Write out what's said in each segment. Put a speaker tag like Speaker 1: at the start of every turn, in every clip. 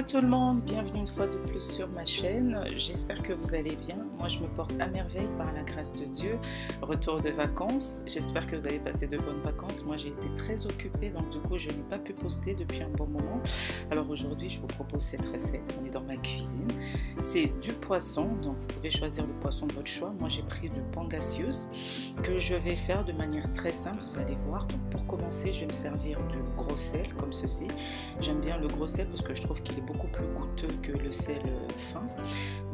Speaker 1: tout le monde, bienvenue une fois de plus sur ma chaîne. J'espère que vous allez bien. Moi je me porte à merveille par la grâce de Dieu. Retour de vacances, j'espère que vous avez passé de bonnes vacances. Moi j'ai été très occupée, donc du coup je n'ai pas pu poster depuis un bon moment. Alors aujourd'hui je vous propose cette recette. On est dans ma cuisine. C'est du poisson, donc vous pouvez choisir le poisson de votre choix. Moi j'ai pris du pangasius que je vais faire de manière très simple, vous allez voir. Donc pour commencer je vais me servir du gros sel comme ceci. J'aime bien le gros sel parce que je trouve qu'il est beaucoup plus goûteux que le sel fin.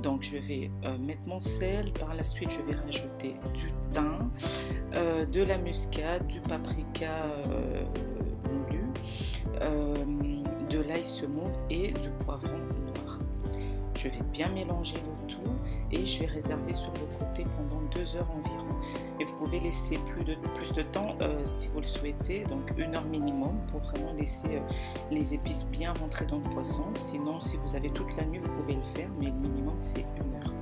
Speaker 1: Donc je vais mettre mon sel, par la suite je vais rajouter du thym, de la muscade, du paprika moulu, de l'ail semoule et du poivron noir. Je vais bien mélanger le tout et je vais réserver sur le côté pendant 2 heures environ. Et vous pouvez laisser plus de temps si vous le souhaitez, donc 1 heure minimum pour vraiment laisser les épices bien rentrer dans le poisson. Sinon, si vous avez toute la nuit, vous pouvez le faire, mais le minimum c'est 1 heure.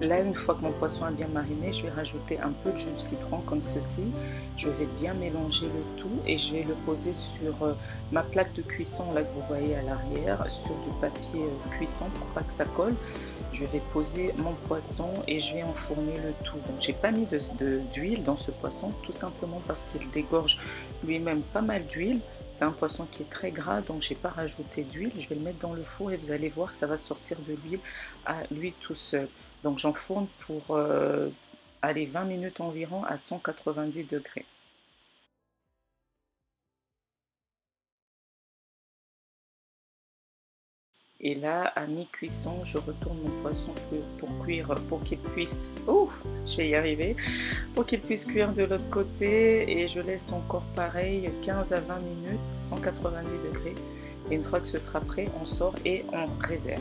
Speaker 1: Là, une fois que mon poisson est bien mariné, je vais rajouter un peu de jus de citron comme ceci. Je vais bien mélanger le tout et je vais le poser sur ma plaque de cuisson là que vous voyez à l'arrière, sur du papier cuisson pour pas que ça colle. Je vais poser mon poisson et je vais enfourner le tout. Donc j'ai pas mis d'huile dans ce poisson, tout simplement parce qu'il dégorge lui-même pas mal d'huile. C'est un poisson qui est très gras, donc j'ai pas rajouté d'huile. Je vais le mettre dans le four et vous allez voir que ça va sortir de l'huile à lui tout seul. Donc j'enfourne pour 20 minutes environ à 190 degrés. Et là, à mi-cuisson, je retourne mon poisson pour cuire, pour qu'il puisse, je vais y arriver, pour qu'il puisse cuire de l'autre côté. Et je laisse encore pareil 15 à 20 minutes, 190 degrés. Et une fois que ce sera prêt, on sort et on réserve.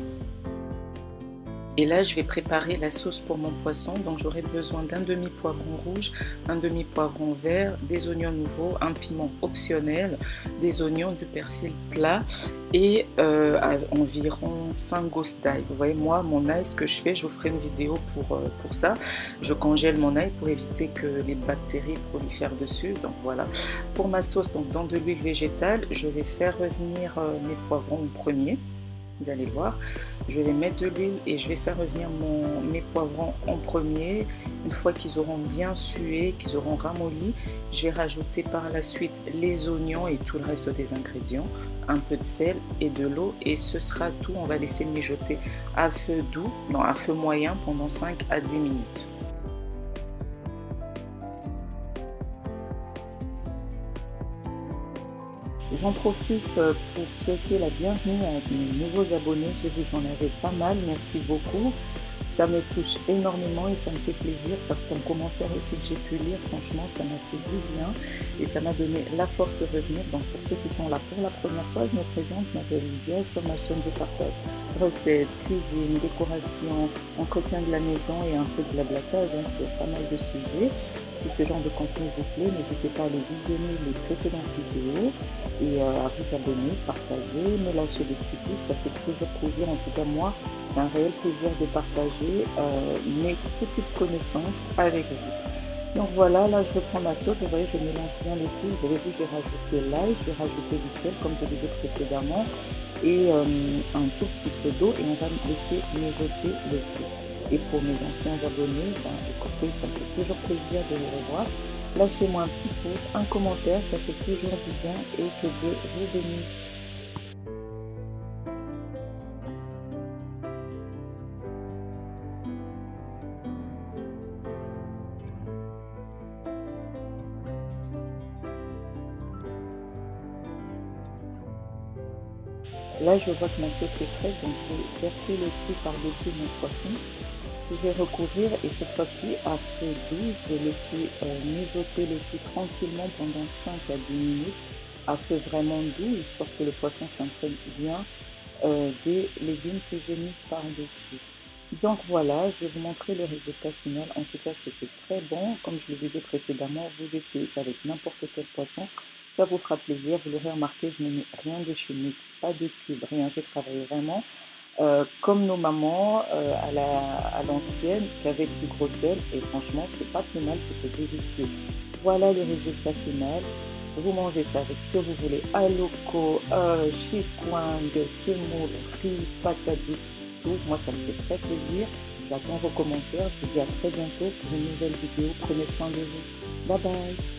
Speaker 1: Et là, je vais préparer la sauce pour mon poisson. Donc, j'aurai besoin d'un demi-poivron rouge, un demi-poivron vert, des oignons nouveaux, un piment optionnel, des oignons, du persil plat et environ 5 gousses d'ail. Vous voyez, moi, mon ail, ce que je fais, je vous ferai une vidéo pour ça. Je congèle mon ail pour éviter que les bactéries prolifèrent dessus. Donc, voilà. Pour ma sauce, donc, dans de l'huile végétale, je vais faire revenir mes poivrons en premier. Vous allez voir, je vais mettre de l'huile et je vais faire revenir mes poivrons en premier. Une fois qu'ils auront bien sué, qu'ils auront ramolli, je vais rajouter par la suite les oignons et tout le reste des ingrédients, un peu de sel et de l'eau et ce sera tout. On va laisser mijoter à feu doux, non, à feu moyen pendant 5 à 10 minutes. J'en profite pour souhaiter la bienvenue à mes nouveaux abonnés. J'ai vu j'en avais pas mal, merci beaucoup. Ça me touche énormément et ça me fait plaisir. Certains commentaires aussi que j'ai pu lire, franchement, ça m'a fait du bien et ça m'a donné la force de revenir. Donc pour ceux qui sont là pour la première fois, je me présente, je m'appelle Lydia. Sur ma chaîne, je partage recettes, cuisine, décoration, entretien de la maison et un peu de blablatage sur pas mal de sujets. Si ce genre de contenu vous plaît, n'hésitez pas à aller visionner les précédentes vidéos et à vous abonner, partager, me lâcher des petits pouces, ça fait toujours plaisir. En tout cas moi, c'est un réel plaisir de partager mes petites connaissances avec vous. Donc voilà, là je reprends ma sauce, vous voyez je mélange bien le tout. Vous avez vu, j'ai rajouté l'ail, je vais rajouter du sel comme je disais précédemment et un tout petit peu d'eau et on va laisser mijoter le tout. Et pour mes anciens abonnés, écoutez, ça me fait toujours plaisir de les revoir. Lâchez-moi un petit pouce, un commentaire, ça fait toujours du bien et que Dieu vous bénisse. Là, je vois que ma sauce est prête, donc je vais verser le tout par-dessus mon poisson. Je vais recouvrir et cette fois-ci à feu doux, je vais laisser mijoter le tout tranquillement pendant 5 à 10 minutes à feu vraiment doux, histoire que le poisson s'imprègne bien des légumes que j'ai mis par-dessus. Donc voilà, je vais vous montrer le résultat final. En tout cas, c'était très bon. Comme je le disais précédemment, vous essayez ça avec n'importe quel poisson. Ça vous fera plaisir. Vous l'aurez remarqué, je n'ai mis rien de chimique, pas de cube, rien. J'ai travaillé vraiment comme nos mamans à l'ancienne qui avaient du gros sel. Et franchement, c'est pas plus mal, c'était délicieux. Voilà le résultat final. Vous mangez ça avec ce que vous voulez. Aloko, chikwang, semoule, riz, patate douce, tout. Moi, ça me fait très plaisir. J'attends vos commentaires. Je vous dis à très bientôt pour une nouvelle vidéo. Prenez soin de vous. Bye bye.